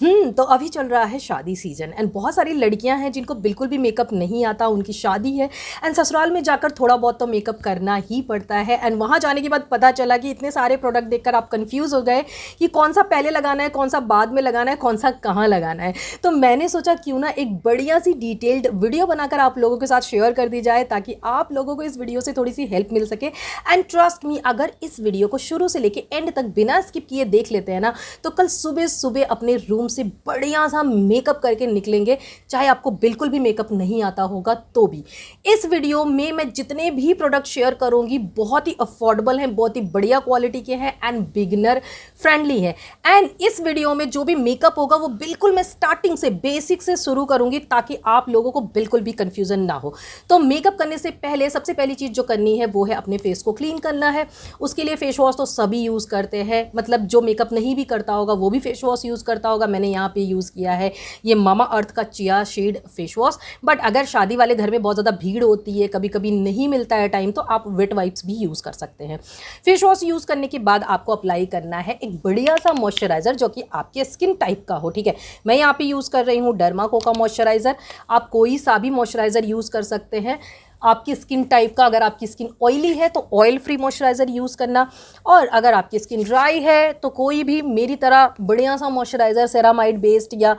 तो अभी चल रहा है शादी सीजन एंड बहुत सारी लड़कियां हैं जिनको बिल्कुल भी मेकअप नहीं आता, उनकी शादी है एंड ससुराल में जाकर थोड़ा बहुत तो मेकअप करना ही पड़ता है। एंड वहां जाने के बाद पता चला कि इतने सारे प्रोडक्ट देखकर आप कंफ्यूज हो गए कि कौन सा पहले लगाना है, कौन सा बाद में लगाना है, कौन सा कहाँ लगाना है। तो मैंने सोचा क्यों ना एक बढ़िया सी डिटेल्ड वीडियो बनाकर आप लोगों के साथ शेयर कर दी जाए ताकि आप लोगों को इस वीडियो से थोड़ी सी हेल्प मिल सके। एंड ट्रस्ट मी, अगर इस वीडियो को शुरू से लेके एंड तक बिना स्किप किए देख लेते हैं ना, तो कल सुबह सुबह अपने रूम से बढ़िया सा मेकअप करके निकलेंगे, चाहे आपको बिल्कुल भी मेकअप नहीं आता होगा तो भी। इस वीडियो में मैं जितने भी प्रोडक्ट शेयर करूंगी बहुत ही अफोर्डेबल हैं, बहुत ही बढ़िया क्वालिटी के हैं एंड बिगिनर फ्रेंडली है। एंड इस वीडियो में जो भी मेकअप होगा वो बिल्कुल मैं स्टार्टिंग से बेसिक से शुरू करूंगी ताकि आप लोगों को बिल्कुल भी कंफ्यूजन ना हो। तो मेकअप करने से पहले सबसे पहली चीज जो करनी है वो है अपने फेस को क्लीन करना है। उसके लिए फेस वॉश तो सभी यूज करते हैं, मतलब जो मेकअप नहीं भी करता होगा वो भी फेस वॉश यूज करता होगा। मैंने यहाँ पे यूज़ किया है ये मामा अर्थ का chia seed face wash. But अगर शादी वाले घर में बहुत ज़्यादा भीड़ होती है, कभी कभी नहीं मिलता है टाइम, तो आप वेट वाइप्स भी यूज़ कर सकते हैं। फेस वॉश यूज़ करने के बाद आपको अप्लाई करना है एक बढ़िया सा मॉइस्चराइजर जो कि आपके स्किन टाइप का हो। ठीक है, मैं यहाँ पे यूज़ कर रही हूँ डर्माको का मॉइस्चराइजर। आप कोई सा भी मॉइस्चराइजर यूज़ कर सकते हैं आपकी स्किन टाइप का। अगर आपकी स्किन ऑयली है तो ऑयल फ्री मॉइस्चराइज़र यूज़ करना, और अगर आपकी स्किन ड्राई है तो कोई भी मेरी तरह बढ़िया सा मॉइस्चराइज़र सेरामाइड बेस्ड या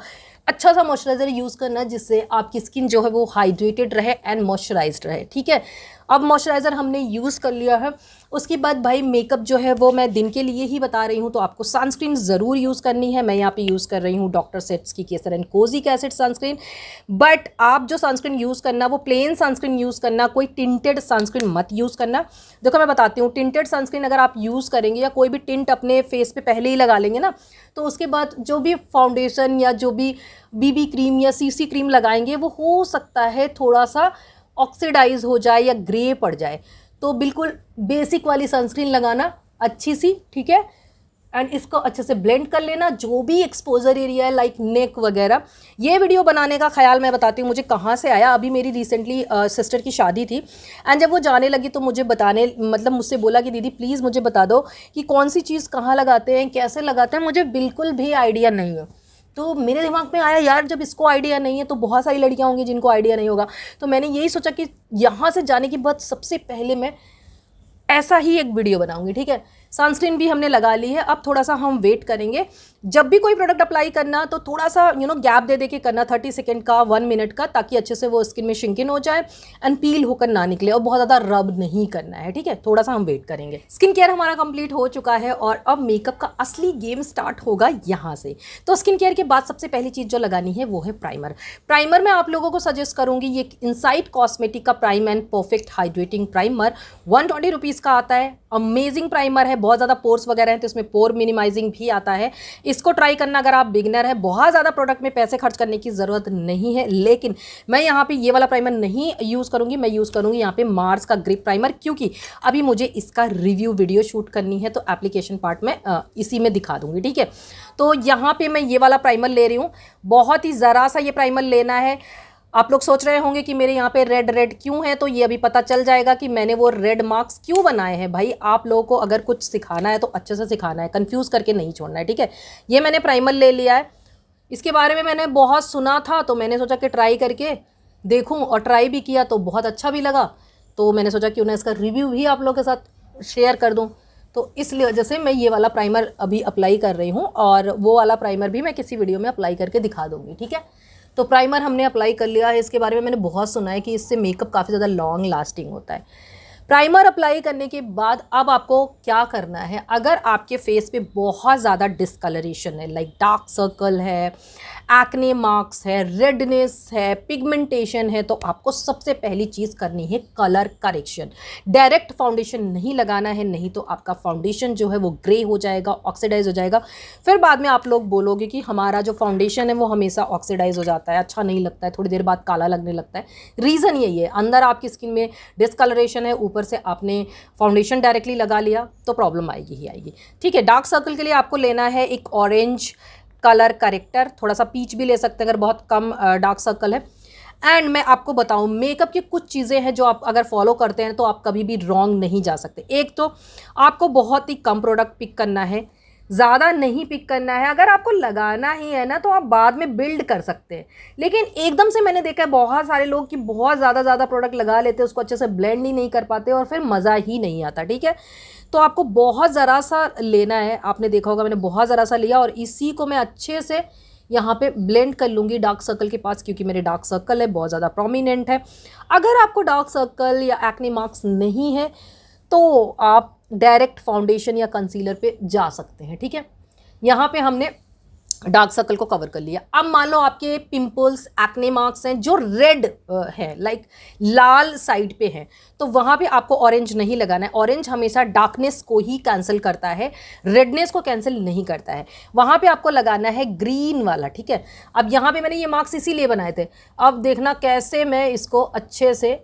अच्छा सा मॉइस्चराइज़र यूज़ करना जिससे आपकी स्किन जो है वो हाइड्रेटेड रहे एंड मॉइस्चराइज्ड रहे। ठीक है, अब मॉइस्चराइज़र हमने यूज़ कर लिया है। उसके बाद भाई मेकअप जो है वो मैं दिन के लिए ही बता रही हूँ, तो आपको सनस्क्रीन ज़रूर यूज़ करनी है। मैं यहाँ पे यूज़ कर रही हूँ डॉक्टर सेट्स की kesar and kojic acid sunscreen. But आप जो सनस्क्रीन यूज़ करना वो प्लेन सनस्क्रीन यूज़ करना, कोई टिंटेड सनस्क्रीन मत यूज़ करना। देखो मैं बताती हूँ, टिंटेड सनस्क्रीन अगर आप यूज़ करेंगे या कोई भी टिंट अपने फेस पे पहले ही लगा लेंगे ना, तो उसके बाद जो भी फाउंडेशन या जो भी बीबी क्रीम या सीसी क्रीम लगाएंगे वो हो सकता है थोड़ा सा ऑक्सीडाइज हो जाए या ग्रे पड़ जाए। तो बिल्कुल बेसिक वाली सनस्क्रीन लगाना अच्छी सी, ठीक है। एंड इसको अच्छे से ब्लेंड कर लेना, जो भी एक्सपोजर एरिया है लाइक नेक वगैरह। ये वीडियो बनाने का ख्याल मैं बताती हूँ मुझे कहाँ से आया। अभी मेरी रिसेंटली सिस्टर की शादी थी एंड जब वो जाने लगी तो मुझे बताने, मतलब मुझसे बोला कि दीदी प्लीज़ मुझे बता दो कि कौन सी चीज़ कहाँ लगाते हैं, कैसे लगाते हैं। मुझे बिल्कुल भी आइडिया नहीं है। तो मेरे दिमाग में आया यार जब इसको आइडिया नहीं है तो बहुत सारी लड़कियां होंगी जिनको आइडिया नहीं होगा। तो मैंने यही सोचा कि यहाँ से जाने के बाद सबसे पहले मैं ऐसा ही एक वीडियो बनाऊंगी। ठीक है, सनस्क्रीन भी हमने लगा ली है। अब थोड़ा सा हम वेट करेंगे। जब भी कोई प्रोडक्ट अप्लाई करना तो थोड़ा सा गैप दे के करना, 30 सेकेंड का, 1 मिनट का, ताकि अच्छे से वो स्किन में शिंक इन हो जाए एंड पील होकर ना निकले। और बहुत ज़्यादा रब नहीं करना है। ठीक है, थोड़ा सा हम वेट करेंगे। स्किन केयर हमारा कंप्लीट हो चुका है और अब मेकअप का असली गेम स्टार्ट होगा यहाँ से। तो स्किन केयर के बाद सबसे पहली चीज़ जो लगानी है वो है प्राइमर। प्राइमर मैं आप लोगों को सजेस्ट करूँगी ये इनसाइट कॉस्मेटिक का prime and perfect hydrating primer 120 rupees का आता है। अमेजिंग प्राइमर है, बहुत ज़्यादा पोर्स वगैरह हैं तो इसमें पोर मिनिमाइजिंग भी आता है। इसको ट्राई करना अगर आप बिगिनर हैं। बहुत ज़्यादा प्रोडक्ट में पैसे खर्च करने की ज़रूरत नहीं है, लेकिन मैं यहाँ पे ये वाला प्राइमर नहीं यूज़ करूँगी। मैं यूज़ करूँगी यहाँ पे मार्स का ग्रिप प्राइमर, क्योंकि अभी मुझे इसका रिव्यू वीडियो शूट करनी है तो एप्लीकेशन पार्ट में इसी में दिखा दूँगी। ठीक है, तो यहाँ पर मैं ये वाला प्राइमर ले रही हूँ। बहुत ही ज़रा सा ये प्राइमर लेना है। आप लोग सोच रहे होंगे कि मेरे यहाँ पे रेड रेड क्यों है, तो ये अभी पता चल जाएगा कि मैंने वो रेड मार्क्स क्यों बनाए हैं। भाई आप लोगों को अगर कुछ सिखाना है तो अच्छे से सिखाना है, कंफ्यूज करके नहीं छोड़ना है। ठीक है, ये मैंने प्राइमर ले लिया है। इसके बारे में मैंने बहुत सुना था तो मैंने सोचा कि ट्राई करके देखूँ, और ट्राई भी किया तो बहुत अच्छा भी लगा। तो मैंने सोचा क्यों ना इसका रिव्यू भी आप लोगों के साथ शेयर कर दूँ। तो इसलिए वजह से मैं ये वाला प्राइमर अभी अप्लाई कर रही हूँ, और वो वाला प्राइमर भी मैं किसी वीडियो में अप्लाई करके दिखा दूँगी। ठीक है, तो प्राइमर हमने अप्लाई कर लिया है। इसके बारे में मैंने बहुत सुना है कि इससे मेकअप काफ़ी ज़्यादा लॉन्ग लास्टिंग होता है। प्राइमर अप्लाई करने के बाद अब आपको क्या करना है, अगर आपके फेस पे बहुत ज़्यादा डिस्कलरेशन है, लाइक डार्क सर्कल है, एक्ने मार्क्स है, रेडनेस है, पिगमेंटेशन है, तो आपको सबसे पहली चीज़ करनी है कलर करेक्शन। डायरेक्ट फाउंडेशन नहीं लगाना है, नहीं तो आपका फाउंडेशन जो है वो ग्रे हो जाएगा, ऑक्सीडाइज हो जाएगा। फिर बाद में आप लोग बोलोगे कि हमारा जो फाउंडेशन है वो हमेशा ऑक्सीडाइज हो जाता है, अच्छा नहीं लगता है, थोड़ी देर बाद काला लगने लगता है। रीज़न यही है, अंदर आपकी स्किन में डिस्कलरेशन है, ऊपर से आपने फाउंडेशन डायरेक्टली लगा लिया तो प्रॉब्लम आएगी ही आएगी। ठीक है, डार्क सर्कल के लिए आपको लेना है एक ऑरेंज कलर करेक्टर, थोड़ा सा पीच भी ले सकते हैं अगर बहुत कम डार्क सर्कल है। एंड मैं आपको बताऊं, मेकअप की कुछ चीज़ें हैं जो आप अगर फॉलो करते हैं तो आप कभी भी रॉन्ग नहीं जा सकते। एक तो आपको बहुत ही कम प्रोडक्ट पिक करना है, ज़्यादा नहीं पिक करना है। अगर आपको लगाना ही है ना तो आप बाद में बिल्ड कर सकते हैं, लेकिन एकदम से मैंने देखा है बहुत सारे लोग कि बहुत ज़्यादा प्रोडक्ट लगा लेते हैं, उसको अच्छे से ब्लेंड ही नहीं कर पाते और फिर मज़ा ही नहीं आता। ठीक है, तो आपको बहुत ज़रा सा लेना है। आपने देखा होगा मैंने बहुत ज़रा सा लिया और इसी को मैं अच्छे से यहाँ पे ब्लेंड कर लूँगी डार्क सर्कल के पास, क्योंकि मेरे डार्क सर्कल है बहुत ज़्यादा प्रोमिनेंट है। अगर आपको डार्क सर्कल या एक्ने मार्क्स नहीं है तो आप डायरेक्ट फाउंडेशन या कंसीलर पे जा सकते हैं। ठीक है, यहाँ पे हमने डार्क सर्कल को कवर कर लिया। अब मान लो आपके पिंपल्स, एक्ने मार्क्स हैं जो रेड हैं, लाइक लाल साइड पे हैं, तो वहाँ पे आपको ऑरेंज नहीं लगाना है। ऑरेंज हमेशा डार्कनेस को ही कैंसिल करता है, रेडनेस को कैंसिल नहीं करता है। वहाँ पे आपको लगाना है ग्रीन वाला। ठीक है, अब यहाँ पे मैंने ये मार्क्स इसीलिए बनाए थे। अब देखना कैसे मैं इसको अच्छे से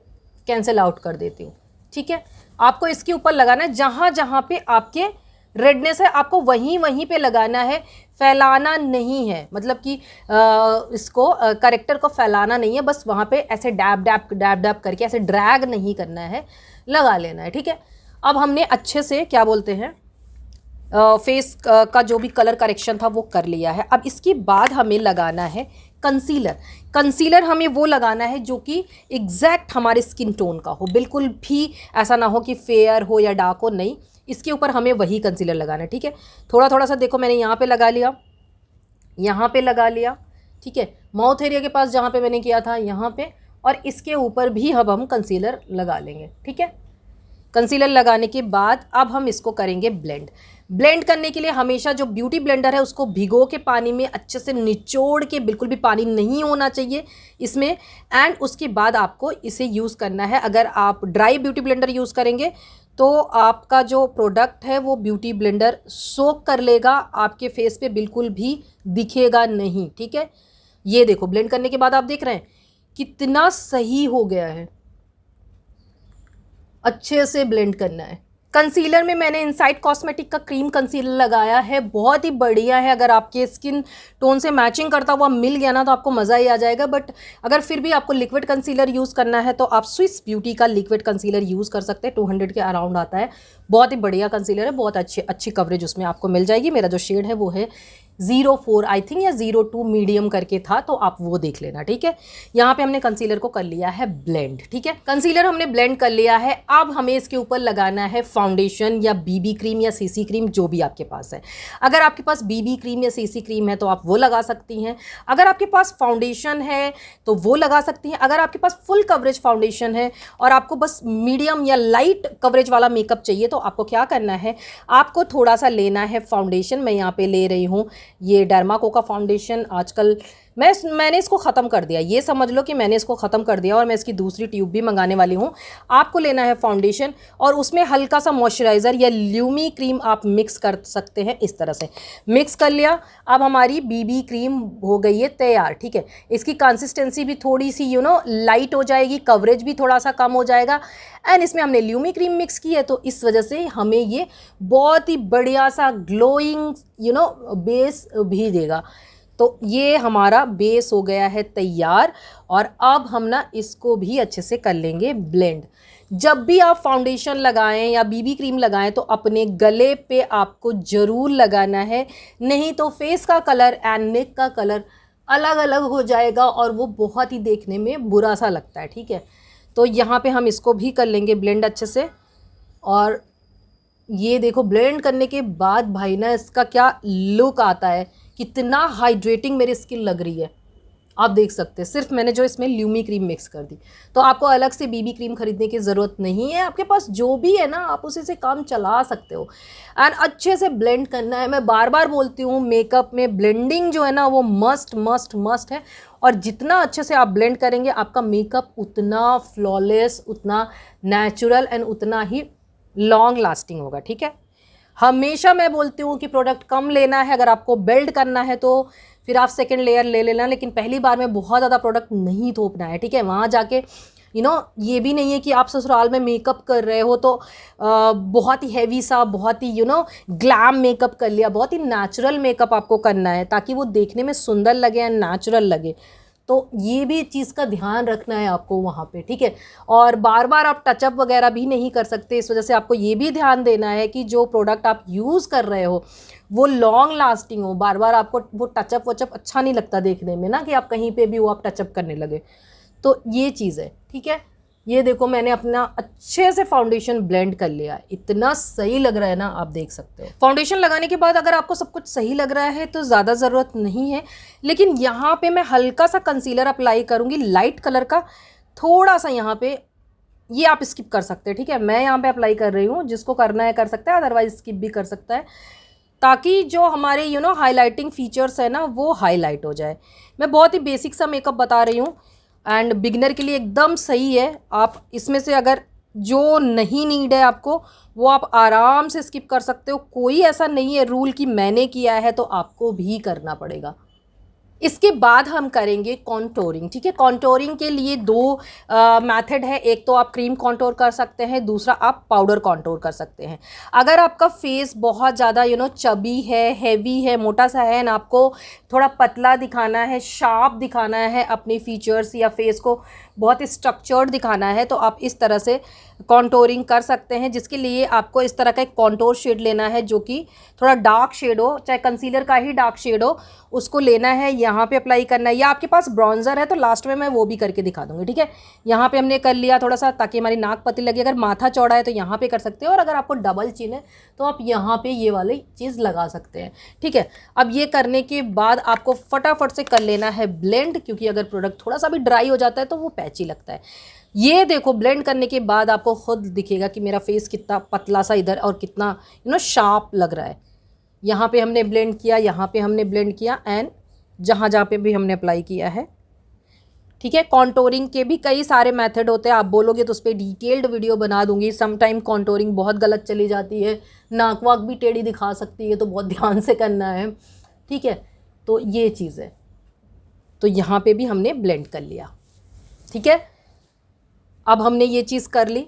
कैंसिल आउट कर देती हूँ। ठीक है, आपको इसके ऊपर लगाना है, जहाँ जहाँ पे आपके रेडनेस है आपको वहीं वहीं पे लगाना है, फैलाना नहीं है। मतलब कि इसको करेक्टर को फैलाना नहीं है, बस वहाँ पे ऐसे डैब डैब डैब डैब करके ऐसे ड्रैग नहीं करना है, लगा लेना है। ठीक है, अब हमने अच्छे से क्या बोलते हैं फेस का जो भी कलर करेक्शन था वो कर लिया है। अब इसके बाद हमें लगाना है कंसीलर। कंसीलर हमें वो लगाना है जो कि एग्जैक्ट हमारे स्किन टोन का हो, बिल्कुल भी ऐसा ना हो कि फेयर हो या डार्क हो, नहीं, इसके ऊपर हमें वही कंसीलर लगाना है। ठीक है, थोड़ा थोड़ा सा देखो मैंने यहाँ पे लगा लिया, यहाँ पे लगा लिया। ठीक है, माउथ एरिया के पास जहाँ पे मैंने किया था यहाँ पे, और इसके ऊपर भी अब हम कंसीलर लगा लेंगे। ठीक है, कंसीलर लगाने के बाद अब हम इसको करेंगे ब्लेंड। ब्लेंड करने के लिए हमेशा जो ब्यूटी ब्लेंडर है उसको भिगो के पानी में अच्छे से निचोड़ के, बिल्कुल भी पानी नहीं होना चाहिए इसमें, एंड उसके बाद आपको इसे यूज़ करना है। अगर आप ड्राई ब्यूटी ब्लेंडर यूज़ करेंगे तो आपका जो प्रोडक्ट है वो ब्यूटी ब्लेंडर सोक कर लेगा, आपके फेस पे बिल्कुल भी दिखेगा नहीं। ठीक है, ये देखो ब्लेंड करने के बाद आप देख रहे हैं कितना सही हो गया है। अच्छे से ब्लेंड करना है। कंसीलर में मैंने इनसाइड कॉस्मेटिक का क्रीम कंसीलर लगाया है, बहुत ही बढ़िया है। अगर आपके स्किन टोन से मैचिंग करता हुआ मिल गया ना तो आपको मज़ा ही आ जाएगा। बट अगर फिर भी आपको लिक्विड कंसीलर यूज़ करना है तो आप स्विस ब्यूटी का लिक्विड कंसीलर यूज़ कर सकते हैं, 200 के अराउंड आता है। बहुत ही बढ़िया कंसीलर है, बहुत अच्छी कवरेज उसमें आपको मिल जाएगी। मेरा जो शेड है वो है 04 आई थिंक या 02 मीडियम करके था, तो आप वो देख लेना। ठीक है, यहाँ पे हमने कंसीलर को कर लिया है ब्लेंड। ठीक है, कंसीलर हमने ब्लेंड कर लिया है। अब हमें इसके ऊपर लगाना है फाउंडेशन या बीबी क्रीम या सीसी क्रीम, जो भी आपके पास है। अगर आपके पास बीबी क्रीम या सीसी क्रीम है तो आप वो लगा सकती हैं। अगर आपके पास फाउंडेशन है तो वो लगा सकती हैं। अगर आपके पास फुल कवरेज फाउंडेशन है और आपको बस मीडियम या लाइट कवरेज वाला मेकअप चाहिए तो आपको क्या करना है, आपको थोड़ा सा लेना है फाउंडेशन। मैं यहाँ पे ले रही हूँ ये डर्माको का फाउंडेशन। आजकल मैंने इसको ख़त्म कर दिया, ये समझ लो कि मैंने इसको ख़त्म कर दिया और मैं इसकी दूसरी ट्यूब भी मंगाने वाली हूँ। आपको लेना है फाउंडेशन और उसमें हल्का सा मॉइस्चराइज़र या ल्यूमी क्रीम आप मिक्स कर सकते हैं। इस तरह से मिक्स कर लिया। अब हमारी बीबी क्रीम हो गई है तैयार। ठीक है, इसकी कंसिस्टेंसी भी थोड़ी सी लाइट हो जाएगी, कवरेज भी थोड़ा सा कम हो जाएगा, एंड इसमें हमने ल्यूमी क्रीम मिक्स की है तो इस वजह से हमें ये बहुत ही बढ़िया सा ग्लोइंग बेस भी देगा। तो ये हमारा बेस हो गया है तैयार और अब हम ना इसको भी अच्छे से कर लेंगे ब्लेंड। जब भी आप फाउंडेशन लगाएं या बीबी क्रीम लगाएं तो अपने गले पे आपको ज़रूर लगाना है, नहीं तो फेस का कलर एंड नेक का कलर अलग अलग हो जाएगा और वो बहुत ही देखने में बुरा सा लगता है। ठीक है, तो यहाँ पे हम इसको भी कर लेंगे ब्लेंड अच्छे से। और ये देखो ब्लेंड करने के बाद भाई ना इसका क्या लुक आता है, कितना हाइड्रेटिंग मेरी स्किन लग रही है, आप देख सकते हैं। सिर्फ मैंने जो इसमें ल्यूमी क्रीम मिक्स कर दी, तो आपको अलग से बीबी क्रीम खरीदने की ज़रूरत नहीं है। आपके पास जो भी है ना आप उसी से काम चला सकते हो एंड अच्छे से ब्लेंड करना है। मैं बार बार बोलती हूँ मेकअप में ब्लेंडिंग जो है ना वो मस्ट मस्ट मस्ट है, और जितना अच्छे से आप ब्लेंड करेंगे आपका मेकअप उतना फ्लॉलेस, उतना नेचुरल एंड उतना ही लॉन्ग लास्टिंग होगा। ठीक है, हमेशा मैं बोलती हूँ कि प्रोडक्ट कम लेना है, अगर आपको बिल्ड करना है तो फिर आप सेकंड लेयर ले लेना, लेकिन पहली बार में बहुत ज़्यादा प्रोडक्ट नहीं थोपना है। ठीक है, वहाँ जाके ये भी नहीं है कि आप ससुराल में मेकअप कर रहे हो तो बहुत ही हैवी सा, बहुत ही ग्लैम मेकअप कर लिया। बहुत ही नेचुरल मेकअप आपको करना है ताकि वो देखने में सुंदर लगे एंड नेचुरल लगे। तो ये भी चीज़ का ध्यान रखना है आपको वहाँ पे। ठीक है, और बार बार आप टचअप वगैरह भी नहीं कर सकते, इस वजह से आपको ये भी ध्यान देना है कि जो प्रोडक्ट आप यूज़ कर रहे हो वो लॉन्ग लास्टिंग हो, बार बार आपको वो टचअप वचअप अच्छा नहीं लगता देखने में ना, कि आप कहीं पे भी वो आप टचअप करने लगे। तो ये चीज़ है, ठीक है। ये देखो मैंने अपना अच्छे से फाउंडेशन ब्लेंड कर लिया, इतना सही लग रहा है ना, आप देख सकते हो। फाउंडेशन लगाने के बाद अगर आपको सब कुछ सही लग रहा है तो ज़्यादा ज़रूरत नहीं है, लेकिन यहाँ पे मैं हल्का सा कंसीलर अप्लाई करूँगी लाइट कलर का, थोड़ा सा यहाँ पे, ये आप स्किप कर सकते हैं, ठीक है। मैं यहाँ पे अप्लाई कर रही हूँ, जिसको करना है कर सकता है, अदरवाइज स्किप भी कर सकता है, ताकि जो हमारे हाईलाइटिंग फीचर्स है ना वो हाईलाइट हो जाए। मैं बहुत ही बेसिक सा मेकअप बता रही हूँ एंड बिगनर के लिए एकदम सही है। आप इसमें से अगर जो नहीं नीड है आपको, वो आप आराम से स्किप कर सकते हो। कोई ऐसा नहीं है रूल कि मैंने किया है तो आपको भी करना पड़ेगा। इसके बाद हम करेंगे कॉन्टोरिंग, ठीक है। कॉन्टोरिंग के लिए दो मेथड है, एक तो आप क्रीम कॉन्टोर कर सकते हैं, दूसरा आप पाउडर कॉन्टोर कर सकते हैं। अगर आपका फेस बहुत ज़्यादा चबी है, हैवी है, मोटा सा है ना, आपको थोड़ा पतला दिखाना है, शार्प दिखाना है अपनी फीचर्स, या फेस को बहुत स्ट्रक्चर्ड दिखाना है, तो आप इस तरह से कॉन्टोरिंग कर सकते हैं। जिसके लिए आपको इस तरह का एक कॉन्टोर शेड लेना है जो कि थोड़ा डार्क शेड हो, चाहे कंसीलर का ही डार्क शेड हो, उसको लेना है, यहाँ पे अप्लाई करना है। या आपके पास ब्रॉन्जर है तो लास्ट में मैं वो भी करके दिखा दूँगी, ठीक है। यहाँ पे हमने कर लिया थोड़ा सा, ताकि हमारी नाक पतली लगे। अगर माथा चौड़ा है तो यहाँ पे कर सकते हो, और अगर आपको डबल चिन है तो आप यहाँ पे ये वाली चीज़ लगा सकते हैं, ठीक है। अब ये करने के बाद आपको फटाफट से कर लेना है ब्लेंड, क्योंकि अगर प्रोडक्ट थोड़ा सा भी ड्राई हो जाता है तो वो पैची लगता है। ये देखो ब्लेंड करने के बाद आपको खुद दिखेगा कि मेरा फेस कितना पतला सा इधर और कितना शार्प लग रहा है। यहाँ पे हमने ब्लेंड किया, यहाँ पे हमने ब्लेंड किया, एंड जहाँ जहाँ पे भी हमने अप्लाई किया है, ठीक है। कॉन्टोरिंग के भी कई सारे मेथड होते हैं, आप बोलोगे तो उस पर डिटेल्ड वीडियो बना दूंगी। समटाइम कॉन्टोरिंग बहुत गलत चली जाती है, नाक वाक भी टेढ़ी दिखा सकती है, तो बहुत ध्यान से करना है, ठीक है। तो ये चीज़ है, तो यहाँ पे भी हमने ब्लेंड कर लिया, ठीक है। अब हमने ये चीज़ कर ली।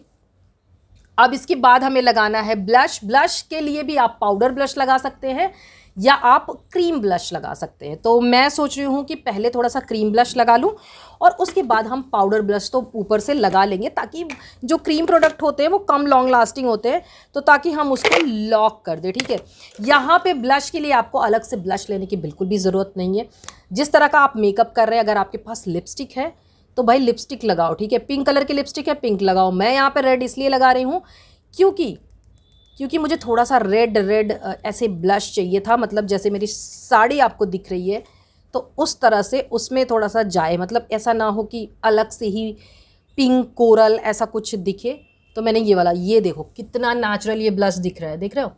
अब इसके बाद हमें लगाना है ब्लश। ब्लश के लिए भी आप पाउडर ब्लश लगा सकते हैं या आप क्रीम ब्लश लगा सकते हैं। तो मैं सोच रही हूँ कि पहले थोड़ा सा क्रीम ब्लश लगा लूँ और उसके बाद हम पाउडर ब्लश तो ऊपर से लगा लेंगे, ताकि जो क्रीम प्रोडक्ट होते हैं वो कम लॉन्ग लास्टिंग होते हैं, तो ताकि हम उसको लॉक कर दें, ठीक है। यहाँ पे ब्लश के लिए आपको अलग से ब्लश लेने की बिल्कुल भी ज़रूरत नहीं है। जिस तरह का आप मेकअप कर रहे हैं, अगर आपके पास लिपस्टिक है तो भाई लिपस्टिक लगाओ, ठीक है। पिंक कलर की लिपस्टिक है, पिंक लगाओ। मैं यहाँ पे रेड इसलिए लगा रही हूँ क्योंकि मुझे थोड़ा सा रेड ऐसे ब्लश चाहिए था, मतलब जैसे मेरी साड़ी आपको दिख रही है तो उस तरह से उसमें थोड़ा सा जाए, मतलब ऐसा ना हो कि अलग से ही पिंक कोरल ऐसा कुछ दिखे। तो मैंने ये वाला, ये देखो कितना नेचुरल ये ब्लश दिख रहा है, देख रहे हो,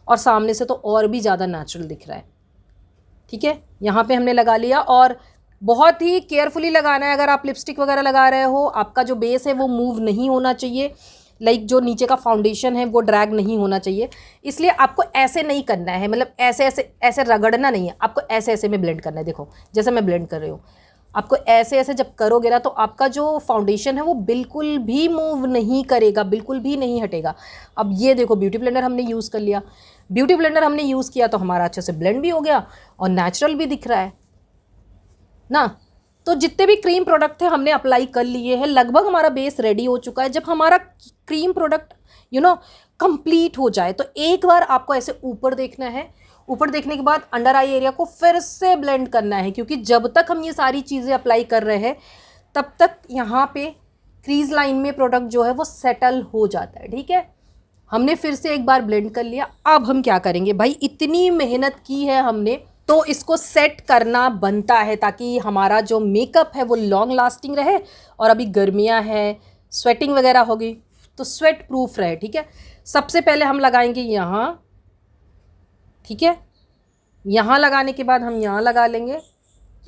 और सामने से तो और भी ज़्यादा नेचुरल दिख रहा है, ठीक है। यहाँ पे हमने लगा लिया और बहुत ही केयरफुली लगाना है। अगर आप लिपस्टिक वगैरह लगा रहे हो, आपका जो बेस है वो मूव नहीं होना चाहिए, लाइक जो नीचे का फाउंडेशन है वो ड्रैग नहीं होना चाहिए। इसलिए आपको ऐसे नहीं करना है, मतलब ऐसे ऐसे ऐसे रगड़ना नहीं है, आपको ऐसे ऐसे में ब्लेंड करना है। देखो जैसे मैं ब्लेंड कर रही हूँ, आपको ऐसे ऐसे जब करोगे ना तो आपका जो फाउंडेशन है वो बिल्कुल भी मूव नहीं करेगा, बिल्कुल भी नहीं हटेगा। अब ये देखो ब्यूटी ब्लेंडर हमने यूज़ कर लिया, ब्यूटी ब्लेंडर हमने यूज़ किया तो हमारा अच्छे से ब्लेंड भी हो गया और नेचुरल भी दिख रहा है ना। तो जितने भी क्रीम प्रोडक्ट थे हमने अप्लाई कर लिए हैं, लगभग हमारा बेस रेडी हो चुका है। जब हमारा क्रीम प्रोडक्ट कंप्लीट हो जाए तो एक बार आपको ऐसे ऊपर देखना है। ऊपर देखने के बाद अंडर आई एरिया को फिर से ब्लेंड करना है, क्योंकि जब तक हम ये सारी चीज़ें अप्लाई कर रहे हैं तब तक यहाँ पे क्रीज लाइन में प्रोडक्ट जो है वो सेटल हो जाता है, ठीक है। हमने फिर से एक बार ब्लेंड कर लिया। अब हम क्या करेंगे भाई, इतनी मेहनत की है हमने तो इसको सेट करना बनता है, ताकि हमारा जो मेकअप है वो लॉन्ग लास्टिंग रहे। और अभी गर्मियाँ हैं, स्वेटिंग वगैरह होगी तो स्वेट प्रूफ रहे, ठीक है। सबसे पहले हम लगाएंगे यहाँ, ठीक है। यहाँ लगाने के बाद हम यहाँ लगा लेंगे,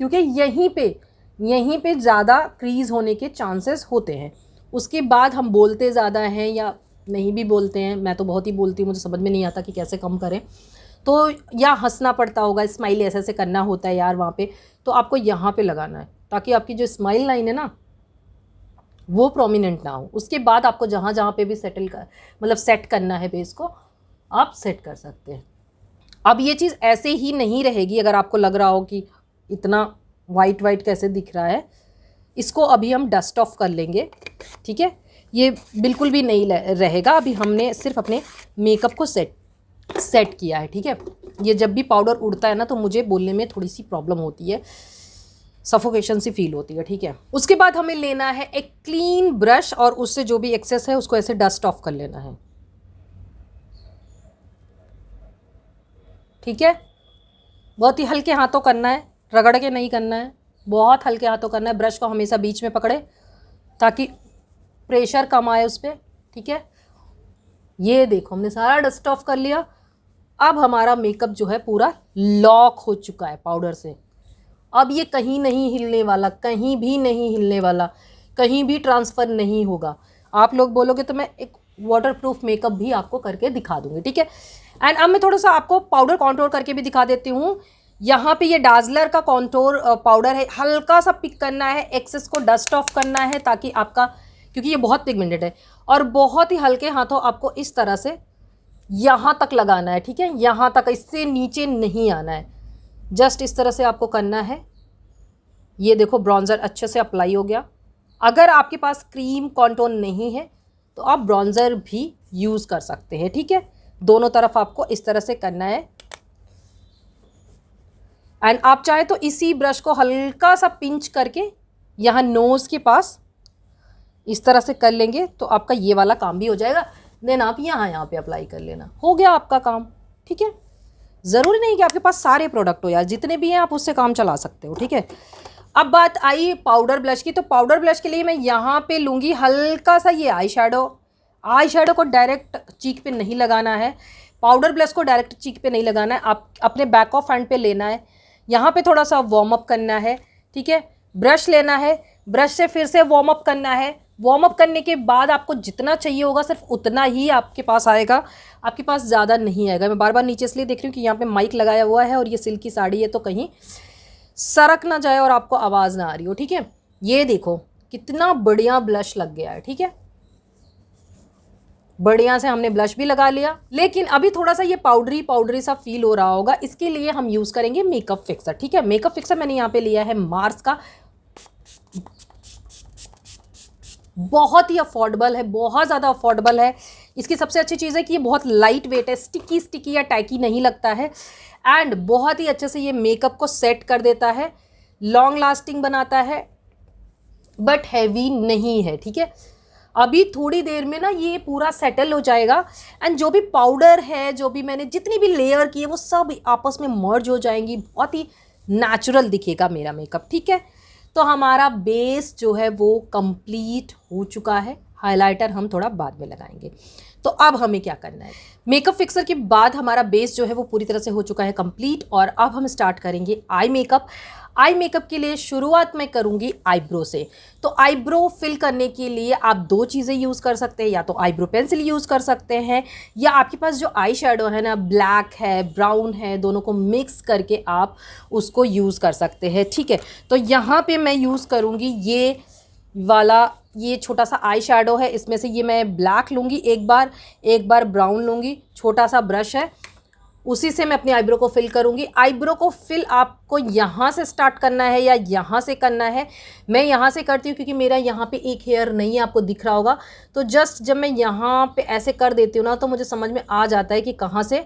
क्योंकि यहीं पे ज़्यादा क्रीज होने के चांसेस होते हैं। उसके बाद हम बोलते ज़्यादा हैं या नहीं भी बोलते हैं, मैं तो बहुत ही बोलती हूँ, मुझे समझ में नहीं आता कि कैसे कम करें। तो या हंसना पड़ता होगा, स्माइल ऐसे ऐसे करना होता है यार वहाँ पे, तो आपको यहाँ पे लगाना है ताकि आपकी जो स्माइल लाइन है ना वो प्रोमिनेंट ना हो। उसके बाद आपको जहाँ जहाँ पे भी सेट करना है बेस को, आप सेट कर सकते हैं। अब ये चीज़ ऐसे ही नहीं रहेगी। अगर आपको लग रहा हो कि इतना वाइट कैसे दिख रहा है, इसको अभी हम डस्ट ऑफ कर लेंगे, ठीक है। ये बिल्कुल भी नहीं रहेगा। अभी हमने सिर्फ अपने मेकअप को सेट सेट किया है, ठीक है। ये जब भी पाउडर उड़ता है ना तो मुझे बोलने में थोड़ी सी प्रॉब्लम होती है, सफोकेशन सी फील होती है, ठीक है। उसके बाद हमें लेना है एक क्लीन ब्रश और उससे जो भी एक्सेस है उसको ऐसे डस्ट ऑफ कर लेना है, ठीक है। बहुत ही हल्के हाथों करना है, रगड़ के नहीं करना है, बहुत हल्के हाथों करना है। ब्रश को हमेशा बीच में पकड़े ताकि प्रेशर कम आए उस पर, ठीक है। ये देखो हमने सारा डस्ट ऑफ कर लिया। अब हमारा मेकअप जो है पूरा लॉक हो चुका है पाउडर से। अब ये कहीं नहीं हिलने वाला, कहीं भी नहीं हिलने वाला, कहीं भी ट्रांसफ़र नहीं होगा। आप लोग बोलोगे तो मैं एक वाटरप्रूफ मेकअप भी आपको करके दिखा दूँगी, ठीक है। एंड अब मैं थोड़ा सा आपको पाउडर कॉन्टोर करके भी दिखा देती हूँ। यहाँ पे ये डाजलर का कॉन्टोर पाउडर है, हल्का सा पिक करना है, एक्सेस को डस्ट ऑफ करना है ताकि आपका, क्योंकि ये बहुत पिगमेंटेड है, और बहुत ही हल्के हाथों आपको इस तरह से यहाँ तक लगाना है, ठीक है। यहाँ तक, इससे नीचे नहीं आना है, जस्ट इस तरह से आपको करना है। ये देखो ब्रॉन्ज़र अच्छे से अप्लाई हो गया। अगर आपके पास क्रीम कॉन्टोर नहीं है तो आप ब्रॉन्ज़र भी यूज़ कर सकते हैं, ठीक है। दोनों तरफ आपको इस तरह से करना है। एंड आप चाहे तो इसी ब्रश को हल्का सा पिंच करके यहाँ नोज़ के पास इस तरह से कर लेंगे तो आपका ये वाला काम भी हो जाएगा। देन आप यहाँ पे अप्लाई कर लेना, हो गया आपका काम, ठीक है। ज़रूरी नहीं कि आपके पास सारे प्रोडक्ट हो यार, जितने भी हैं आप उससे काम चला सकते हो, ठीक है। अब बात आई पाउडर ब्लश की, तो पाउडर ब्लश के लिए मैं यहाँ पे लूँगी हल्का सा ये आई शेडो को डायरेक्ट चीक पे नहीं लगाना है, पाउडर ब्लश को डायरेक्ट चीक पे नहीं लगाना है, आप अपने बैक ऑफ हैंड पे लेना है। यहाँ पे थोड़ा सा वार्म अप करना है, ठीक है। ब्रश लेना है, ब्रश से फिर से वार्म अप करना है। वार्म अप करने के बाद आपको जितना चाहिए होगा सिर्फ उतना ही आपके पास आएगा, आपके पास ज़्यादा नहीं आएगा। मैं बार बार नीचे इसलिए देख रही हूँ कि यहाँ पे माइक लगाया हुआ है और ये सिल्क की साड़ी है तो कहीं सरक ना जाए और आपको आवाज़ ना आ रही हो, ठीक है। ये देखो कितना बढ़िया ब्लश लग गया है, ठीक है। बढ़िया से हमने ब्लश भी लगा लिया, लेकिन अभी थोड़ा सा ये पाउडरी सा फील हो रहा होगा, इसके लिए हम यूज़ करेंगे मेकअप फिक्सर, ठीक है। मेकअप फिक्सर मैंने यहाँ पे लिया है मार्स का, बहुत ही अफोर्डेबल है, बहुत ज़्यादा अफोर्डेबल है। इसकी सबसे अच्छी चीज़ है कि ये बहुत लाइट वेट है, स्टिकी या टैकी नहीं लगता है, एंड बहुत ही अच्छे से ये मेकअप को सेट कर देता है, लॉन्ग लास्टिंग बनाता है, बट हैवी नहीं है, ठीक है। अभी थोड़ी देर में ना ये पूरा सेटल हो जाएगा एंड जो भी पाउडर है, जो भी मैंने जितनी भी लेयर की है वो सब आपस में मर्ज हो जाएंगी, बहुत ही नेचुरल दिखेगा मेरा मेकअप, ठीक है। तो हमारा बेस जो है वो कंप्लीट हो चुका है। हाइलाइटर हम थोड़ा बाद में लगाएंगे। तो अब हमें क्या करना है, मेकअप फिक्सर के बाद हमारा बेस जो है वो पूरी तरह से हो चुका है कंप्लीट, और अब हम स्टार्ट करेंगे आई मेकअप। आई मेकअप के लिए शुरुआत मैं करूंगी आईब्रो से। तो आईब्रो फिल करने के लिए आप दो चीज़ें यूज़ कर सकते हैं, या तो आईब्रो पेंसिल यूज़ कर सकते हैं, या आपके पास जो आई शेडो है ना, ब्लैक है ब्राउन है, दोनों को मिक्स करके आप उसको यूज़ कर सकते हैं, ठीक है। तो यहाँ पे मैं यूज़ करूँगी ये वाला, ये छोटा सा आई शेडो है, इसमें से ये मैं ब्लैक लूँगी एक बार ब्राउन लूँगी, छोटा सा ब्रश है, उसी से मैं अपनी आईब्रो को फिल करूँगी। आईब्रो को फिल आपको यहाँ से स्टार्ट करना है या यहाँ से करना है, मैं यहाँ से करती हूँ क्योंकि मेरा यहाँ पे एक हेयर नहीं है, आपको दिख रहा होगा। तो जस्ट जब मैं यहाँ पे ऐसे कर देती हूँ ना तो मुझे समझ में आ जाता है कि कहाँ से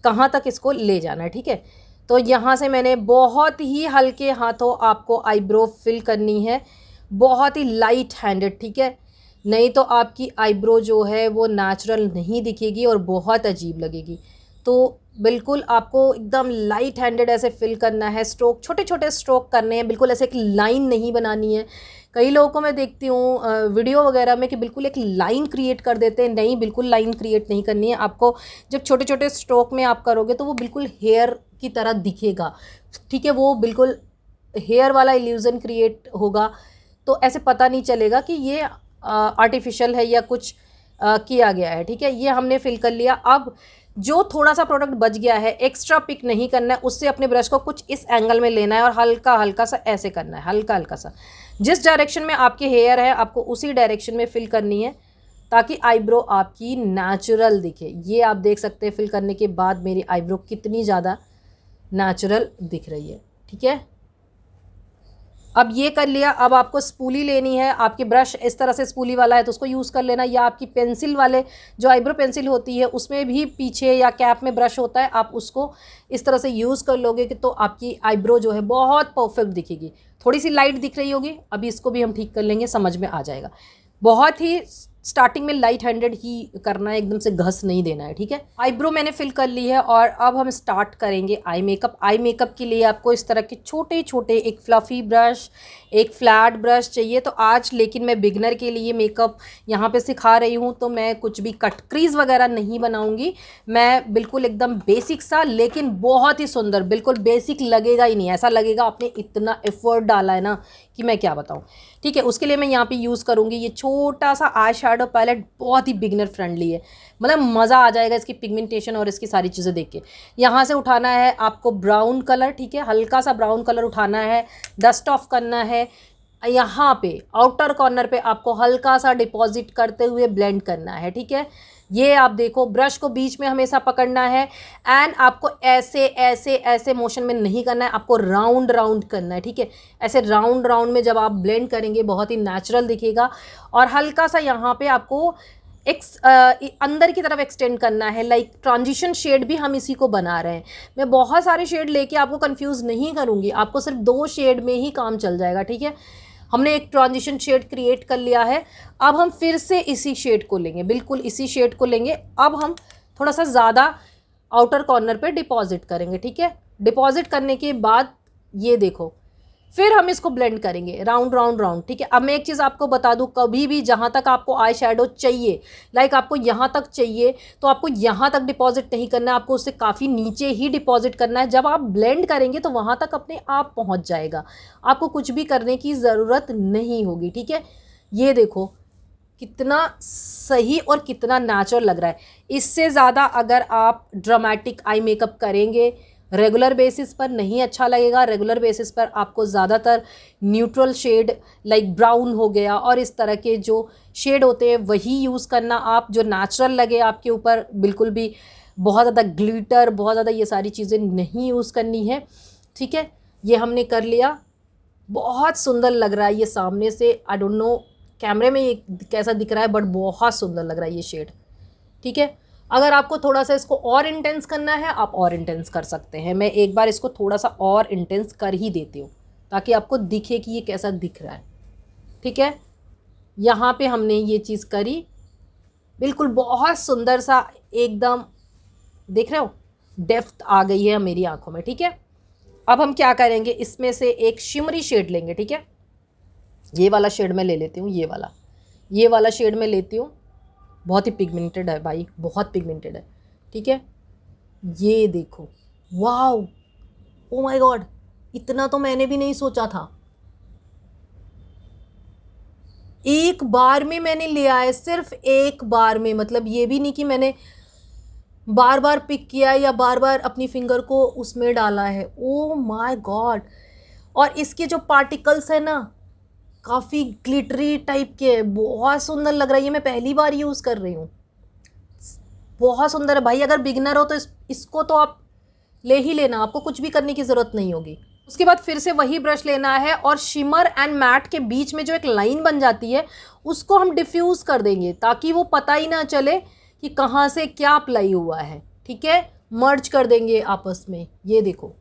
कहाँ तक इसको ले जाना है, ठीक है। तो यहाँ से मैंने बहुत ही हल्के हाथों आपको आईब्रो फिल करनी है, बहुत ही लाइट हैंडेड, ठीक है। नहीं तो आपकी आईब्रो जो है वो नेचुरल नहीं दिखेगी और बहुत अजीब लगेगी। तो बिल्कुल आपको एकदम लाइट हैंडेड ऐसे फिल करना है, स्ट्रोक छोटे छोटे स्ट्रोक करने हैं, बिल्कुल ऐसे एक लाइन नहीं बनानी है। कई लोगों को मैं देखती हूँ वीडियो वगैरह में कि बिल्कुल एक लाइन क्रिएट कर देते हैं, नहीं, बिल्कुल लाइन क्रिएट नहीं करनी है आपको। जब छोटे छोटे स्ट्रोक में आप करोगे तो वो बिल्कुल हेयर की तरह दिखेगा, ठीक है, वो बिल्कुल हेयर वाला इल्यूज़न क्रिएट होगा, तो ऐसे पता नहीं चलेगा कि ये आर्टिफिशियल है या कुछ किया गया है, ठीक है। ये हमने फिल कर लिया। अब जो थोड़ा सा प्रोडक्ट बच गया है, एक्स्ट्रा पिक नहीं करना है, उससे अपने ब्रश को कुछ इस एंगल में लेना है और हल्का हल्का सा ऐसे करना है, हल्का हल्का सा, जिस डायरेक्शन में आपके हेयर है आपको उसी डायरेक्शन में फिल करनी है ताकि आईब्रो आपकी नेचुरल दिखे। ये आप देख सकते हैं फिल करने के बाद मेरी आईब्रो कितनी ज़्यादा नेचुरल दिख रही है, ठीक है। अब ये कर लिया। अब आपको स्पूली लेनी है, आपके ब्रश इस तरह से स्पूली वाला है तो उसको यूज़ कर लेना, या आपकी पेंसिल वाले जो आईब्रो पेंसिल होती है उसमें भी पीछे या कैप में ब्रश होता है, आप उसको इस तरह से यूज़ कर लोगे कि तो आपकी आईब्रो जो है बहुत परफेक्ट दिखेगी। थोड़ी सी लाइट दिख रही होगी, अभी इसको भी हम ठीक कर लेंगे, समझ में आ जाएगा। बहुत ही स्टार्टिंग में लाइट हैंडेड ही करना है, एकदम से घस नहीं देना है, ठीक है। आईब्रो मैंने फिल कर ली है और अब हम स्टार्ट करेंगे आई मेकअप। आई मेकअप के लिए आपको इस तरह के छोटे छोटे एक फ्लफ़ी ब्रश, एक फ्लैट ब्रश चाहिए। तो आज लेकिन मैं बिगनर के लिए मेकअप यहाँ पे सिखा रही हूँ, तो मैं कुछ भी कट क्रीज़ वगैरह नहीं बनाऊँगी। मैं बिल्कुल एकदम बेसिक सा, लेकिन बहुत ही सुंदर, बिल्कुल बेसिक लगेगा ही नहीं, ऐसा लगेगा आपने इतना एफर्ट डाला है ना कि मैं क्या बताऊँ, ठीक है। उसके लिए मैं यहाँ पे यूज़ करूँगी ये छोटा सा आई शैडो पैलेट, बहुत ही बिगनर फ्रेंडली है, मतलब मज़ा आ जाएगा इसकी पिगमेंटेशन और इसकी सारी चीज़ें देख के। यहाँ से उठाना है आपको ब्राउन कलर, ठीक है, हल्का सा ब्राउन कलर उठाना है, डस्ट ऑफ करना है। यहाँ पे आउटर कॉर्नर पे आपको हल्का सा डिपॉजिट करते हुए ब्लेंड करना है, ठीक है। ये आप देखो, ब्रश को बीच में हमेशा पकड़ना है एंड आपको ऐसे ऐसे ऐसे मोशन में नहीं करना है, आपको राउंड राउंड करना है, ठीक है। ऐसे राउंड राउंड में जब आप ब्लेंड करेंगे बहुत ही नेचुरल दिखेगा। और हल्का सा यहाँ पे आपको अंदर की तरफ एक्सटेंड करना है, लाइक ट्रांजिशन शेड भी हम इसी को बना रहे हैं। मैं बहुत सारे शेड लेके आपको कंफ्यूज नहीं करूँगी, आपको सिर्फ 2 शेड में ही काम चल जाएगा, ठीक है। हमने एक ट्रांजिशन शेड क्रिएट कर लिया है, अब हम फिर से इसी शेड को लेंगे, बिल्कुल इसी शेड को लेंगे। अब हम थोड़ा सा ज़्यादा आउटर कॉर्नर पे डिपॉजिट करेंगे, ठीक है। डिपॉजिट करने के बाद ये देखो, फिर हम इसको ब्लेंड करेंगे राउंड राउंड राउंड, ठीक है। अब मैं एक चीज़ आपको बता दूं, कभी भी जहाँ तक आपको आई शैडो चाहिए, लाइक आपको यहाँ तक चाहिए, तो आपको यहाँ तक डिपॉजिट नहीं करना है, आपको उससे काफ़ी नीचे ही डिपॉजिट करना है। जब आप ब्लेंड करेंगे तो वहाँ तक अपने आप पहुँच जाएगा, आपको कुछ भी करने की ज़रूरत नहीं होगी, ठीक है। ये देखो कितना सही और कितना नेचुरल लग रहा है। इससे ज़्यादा अगर आप ड्रामेटिक आई मेकअप करेंगे रेगुलर बेसिस पर नहीं अच्छा लगेगा। रेगुलर बेसिस पर आपको ज़्यादातर न्यूट्रल शेड लाइक ब्राउन हो गया और इस तरह के जो शेड होते हैं वही यूज़ करना आप, जो नेचुरल लगे आपके ऊपर। बिल्कुल भी बहुत ज़्यादा ग्लिटर, बहुत ज़्यादा ये सारी चीज़ें नहीं यूज़ करनी है, ठीक है। ये हमने कर लिया, बहुत सुंदर लग रहा है ये सामने से। आई डोंट नो कैमरे में ये कैसा दिख रहा है, बट बहुत सुंदर लग रहा है ये शेड, ठीक है। अगर आपको थोड़ा सा इसको और इंटेंस करना है, आप और इंटेंस कर सकते हैं। मैं एक बार इसको थोड़ा सा और इंटेंस कर ही देती हूँ ताकि आपको दिखे कि ये कैसा दिख रहा है, ठीक है। यहाँ पे हमने ये चीज़ करी, बिल्कुल बहुत सुंदर सा एकदम, देख रहे हो डेप्थ आ गई है मेरी आंखों में, ठीक है। अब हम क्या करेंगे, इसमें से एक शिमरी शेड लेंगे, ठीक है। ये वाला शेड मैं ले लेती हूँ, ये वाला शेड मैं लेती हूँ। बहुत ही पिगमेंटेड है भाई, बहुत पिगमेंटेड है, ठीक है। ये देखो, वाओ, ओ माय गॉड, इतना तो मैंने भी नहीं सोचा था। एक बार में मैंने लिया है, सिर्फ एक बार में, मतलब ये भी नहीं कि मैंने बार बार पिक किया या बार बार अपनी फिंगर को उसमें डाला है। ओ माय गॉड, और इसके जो पार्टिकल्स है ना काफ़ी ग्लिटरी टाइप के है, बहुत सुंदर लग रहा है। ये मैं पहली बार यूज़ कर रही हूँ, बहुत सुंदर है भाई। अगर बिगनर हो तो इसको तो आप ले ही लेना, आपको कुछ भी करने की ज़रूरत नहीं होगी। उसके बाद फिर से वही ब्रश लेना है और शिमर एंड मैट के बीच में जो एक लाइन बन जाती है उसको हम डिफ्यूज़ कर देंगे ताकि वो पता ही ना चले कि कहाँ से क्या अप्लाई हुआ है, ठीक है। मर्ज कर देंगे आपस में। ये देखो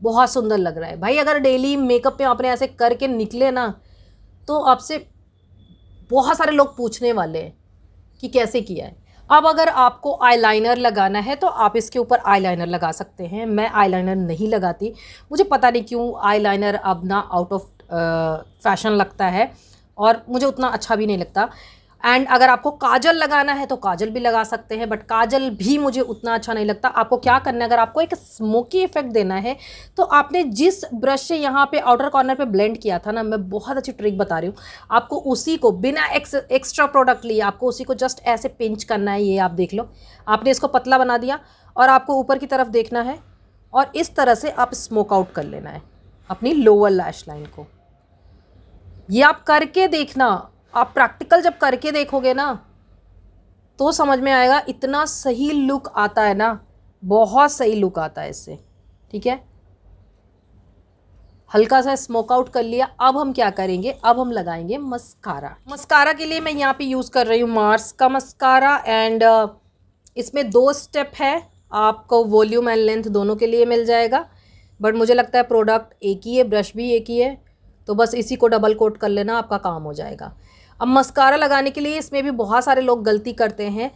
बहुत सुंदर लग रहा है भाई। अगर डेली मेकअप में आपने ऐसे करके निकले ना तो आपसे बहुत सारे लोग पूछने वाले हैं कि कैसे किया है। अब अगर आपको आईलाइनर लगाना है तो आप इसके ऊपर आईलाइनर लगा सकते हैं। मैं आईलाइनर नहीं लगाती, मुझे पता नहीं क्यों आईलाइनर अब ना आउट ऑफ फैशन लगता है और मुझे उतना अच्छा भी नहीं लगता। एंड अगर आपको काजल लगाना है तो काजल भी लगा सकते हैं, बट काजल भी मुझे उतना अच्छा नहीं लगता। आपको क्या करना है, अगर आपको एक स्मोकी इफेक्ट देना है तो आपने जिस ब्रश से यहाँ पे आउटर कॉर्नर पे ब्लेंड किया था ना, मैं बहुत अच्छी ट्रिक बता रही हूँ आपको, उसी को बिना एक्स्ट्रा प्रोडक्ट लिए आपको उसी को जस्ट ऐसे पिंच करना है। ये आप देख लो, आपने इसको पतला बना दिया और आपको ऊपर की तरफ देखना है और इस तरह से आप स्मोक आउट कर लेना है अपनी लोअर लैश लाइन को। ये आप करके देखना, आप प्रैक्टिकल जब करके देखोगे ना तो समझ में आएगा। इतना सही लुक आता है ना, बहुत सही लुक आता है इससे, ठीक है। हल्का सा स्मोक आउट कर लिया। अब हम क्या करेंगे, अब हम लगाएंगे मस्कारा। मस्कारा के लिए मैं यहाँ पे यूज़ कर रही हूँ मार्स का मस्कारा एंड इसमें 2 स्टेप है, आपको वॉल्यूम एंड लेंथ दोनों के लिए मिल जाएगा, बट मुझे लगता है प्रोडक्ट एक ही है, ब्रश भी एक ही है, तो बस इसी को डबल कोट कर लेना, आपका काम हो जाएगा। अब मस्कारा लगाने के लिए इसमें भी बहुत सारे लोग गलती करते हैं।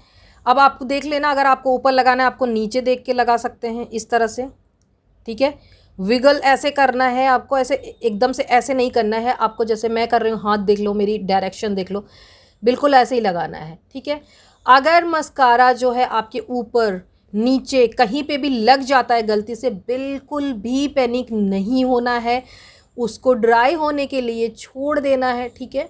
अब आप देख लेना, अगर आपको ऊपर लगाना है आपको नीचे देख के लगा सकते हैं इस तरह से, ठीक है। विगल ऐसे करना है आपको, ऐसे एकदम से ऐसे नहीं करना है आपको, जैसे मैं कर रही हूँ, हाथ देख लो, मेरी डायरेक्शन देख लो, बिल्कुल ऐसे ही लगाना है, ठीक है। अगर मस्कारा जो है आपके ऊपर नीचे कहीं पे भी लग जाता है गलती से, बिल्कुल भी पैनिक नहीं होना है, उसको ड्राई होने के लिए छोड़ देना है, ठीक है।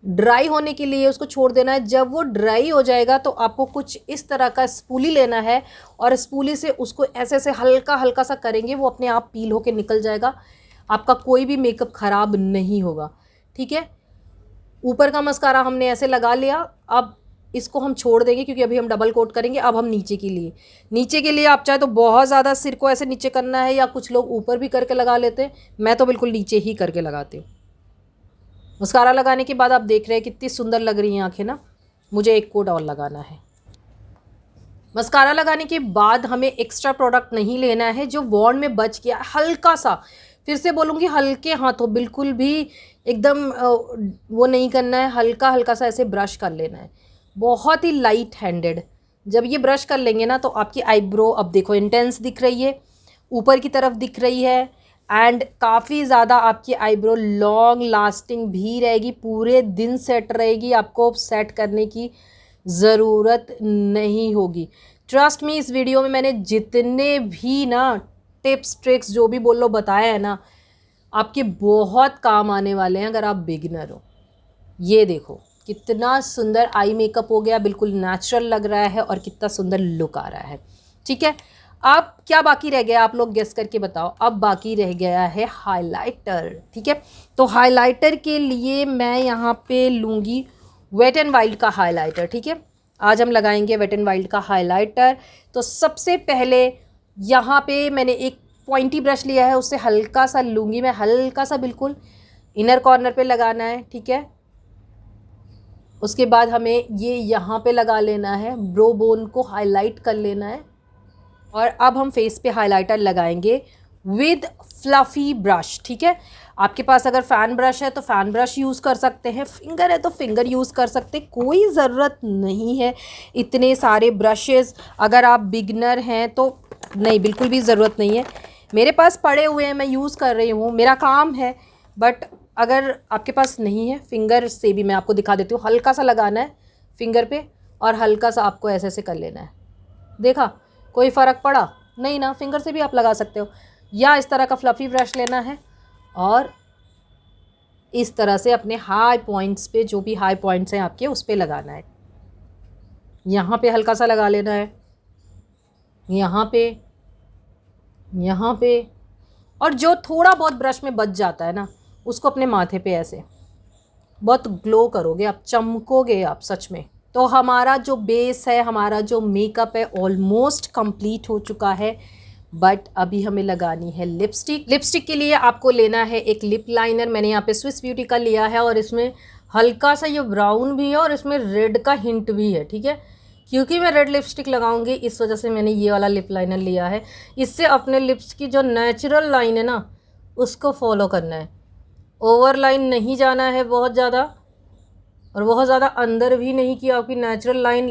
ड्राई होने के लिए उसको छोड़ देना है। जब वो ड्राई हो जाएगा तो आपको कुछ इस तरह का स्पूली लेना है और स्पूली से उसको ऐसे ऐसे हल्का हल्का सा करेंगे, वो अपने आप पील होके निकल जाएगा, आपका कोई भी मेकअप ख़राब नहीं होगा, ठीक है। ऊपर का मस्कारा हमने ऐसे लगा लिया, अब इसको हम छोड़ देंगे क्योंकि अभी हम डबल कोट करेंगे। अब हम नीचे के लिए आप चाहे तो बहुत ज़्यादा सिर को ऐसे नीचे करना है, या कुछ लोग ऊपर भी करके लगा लेते हैं, मैं तो बिल्कुल नीचे ही करके लगाती हूँ। मस्कारा लगाने के बाद आप देख रहे हैं कितनी सुंदर लग रही हैं आंखें ना। मुझे एक कोट और लगाना है। मस्कारा लगाने के बाद हमें एक्स्ट्रा प्रोडक्ट नहीं लेना है जो वॉन्ड में बच गया, हल्का सा, फिर से बोलूँगी हल्के हाथों, बिल्कुल भी एकदम वो नहीं करना है, हल्का हल्का सा ऐसे ब्रश कर लेना है, बहुत ही लाइट हैंडेड। जब ये ब्रश कर लेंगे ना तो आपकी आईब्रो अब देखो इंटेंस दिख रही है, ऊपर की तरफ दिख रही है, एंड काफ़ी ज़्यादा आपकी आईब्रो लॉन्ग लास्टिंग भी रहेगी, पूरे दिन सेट रहेगी, आपको सेट करने की ज़रूरत नहीं होगी। ट्रस्ट मी, इस वीडियो में मैंने जितने भी ना टिप्स ट्रिक्स जो भी बोल लो बताया है ना, आपके बहुत काम आने वाले हैं अगर आप बिगिनर हो। ये देखो कितना सुंदर आई मेकअप हो गया, बिल्कुल नेचुरल लग रहा है और कितना सुंदर लुक आ रहा है, ठीक है। अब क्या बाकी रह गया, आप लोग गेस करके बताओ। अब बाकी रह गया है हाइलाइटर, ठीक है। तो हाइलाइटर के लिए मैं यहाँ पे लूँगी वेट एंड वाइल्ड का हाइलाइटर, ठीक है। आज हम लगाएंगे वेट एंड वाइल्ड का हाइलाइटर। तो सबसे पहले यहाँ पे मैंने एक पॉइंटी ब्रश लिया है, उससे हल्का सा लूँगी मैं, हल्का सा बिल्कुल इनर कॉर्नर पे लगाना है, ठीक है। उसके बाद हमें ये यहाँ पे लगा लेना है, ब्रो बोन को हाईलाइट कर लेना है। और अब हम फेस पे हाइलाइटर लगाएंगे विद फ्लफ़ी ब्रश, ठीक है। आपके पास अगर फ़ैन ब्रश है तो फ़ैन ब्रश यूज़ कर सकते हैं, फिंगर है तो फिंगर यूज़ कर सकते हैं, कोई ज़रूरत नहीं है इतने सारे ब्रशेज़। अगर आप बिगनर हैं तो नहीं, बिल्कुल भी ज़रूरत नहीं है। मेरे पास पड़े हुए हैं, मैं यूज़ कर रही हूँ, मेरा काम है। बट अगर आपके पास नहीं है, फिंगर से भी मैं आपको दिखा देती हूँ। हल्का सा लगाना है फिंगर पे और हल्का सा आपको ऐसे ऐसे कर लेना है। देखा, कोई फ़र्क पड़ा नहीं ना, फिंगर से भी आप लगा सकते हो, या इस तरह का फ्लफ़ी ब्रश लेना है और इस तरह से अपने हाई पॉइंट्स पे, जो भी हाई पॉइंट्स हैं आपके, उस पे लगाना है। यहाँ पे हल्का सा लगा लेना है, यहाँ पे, और जो थोड़ा बहुत ब्रश में बच जाता है ना, उसको अपने माथे पे ऐसे, बहुत ग्लो करोगे आप, चमकोगे आप सच में। तो हमारा जो बेस है, हमारा जो मेकअप है ऑलमोस्ट कंप्लीट हो चुका है, बट अभी हमें लगानी है लिपस्टिक। लिपस्टिक के लिए आपको लेना है एक लिप लाइनर। मैंने यहाँ पे स्विस ब्यूटी का लिया है और इसमें हल्का सा ये ब्राउन भी है और इसमें रेड का हिंट भी है, ठीक है। क्योंकि मैं रेड लिपस्टिक लगाऊंगी इस वजह से मैंने ये वाला लिप लाइनर लिया है। इससे अपने लिप्स की जो नेचुरल लाइन है ना, उसको फॉलो करना है, ओवर लाइन नहीं जाना है बहुत ज़्यादा, और बहुत ज़्यादा अंदर भी नहीं, कि आपकी नेचुरल लाइन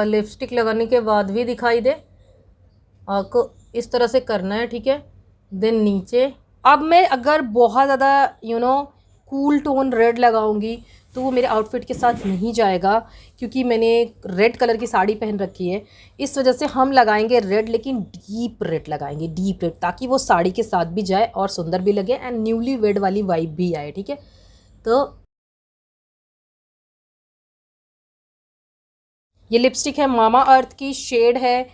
लिपस्टिक लगाने के बाद भी दिखाई दे। आपको इस तरह से करना है, ठीक है। देन नीचे, अब मैं अगर बहुत ज़्यादा कूल टोन रेड लगाऊंगी तो वो मेरे आउटफिट के साथ नहीं जाएगा, क्योंकि मैंने रेड कलर की साड़ी पहन रखी है। इस वजह से हम लगाएंगे रेड, लेकिन डीप रेड लगाएंगे, डीप रेड, ताकि वो साड़ी के साथ भी जाए और सुंदर भी लगे एंड न्यूली वेड वाली वाइब भी आए, ठीक है। तो ये लिपस्टिक है मामा अर्थ की, शेड है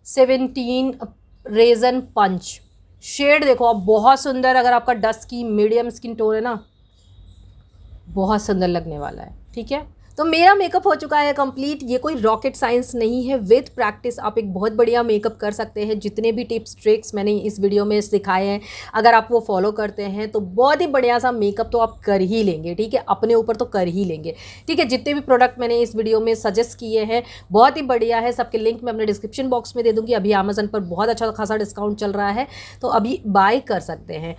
17 रेजन पंच। शेड देखो आप, बहुत सुंदर। अगर आपका डस्की मीडियम स्किन टोन है ना, बहुत सुंदर लगने वाला है, ठीक है। तो मेरा मेकअप हो चुका है कंप्लीट। ये कोई रॉकेट साइंस नहीं है, विद प्रैक्टिस आप एक बहुत बढ़िया मेकअप कर सकते हैं। जितने भी टिप्स ट्रिक्स मैंने इस वीडियो में सिखाए हैं, अगर आप वो फॉलो करते हैं तो बहुत ही बढ़िया सा मेकअप तो आप कर ही लेंगे, ठीक है, अपने ऊपर तो कर ही लेंगे, ठीक है। जितने भी प्रोडक्ट मैंने इस वीडियो में सजेस्ट किए हैं बहुत ही बढ़िया है, सबके लिंक मैं अपने डिस्क्रिप्शन बॉक्स में दे दूँगी। अभी अमेजन पर बहुत अच्छा खासा डिस्काउंट चल रहा है, तो अभी बाय कर सकते हैं।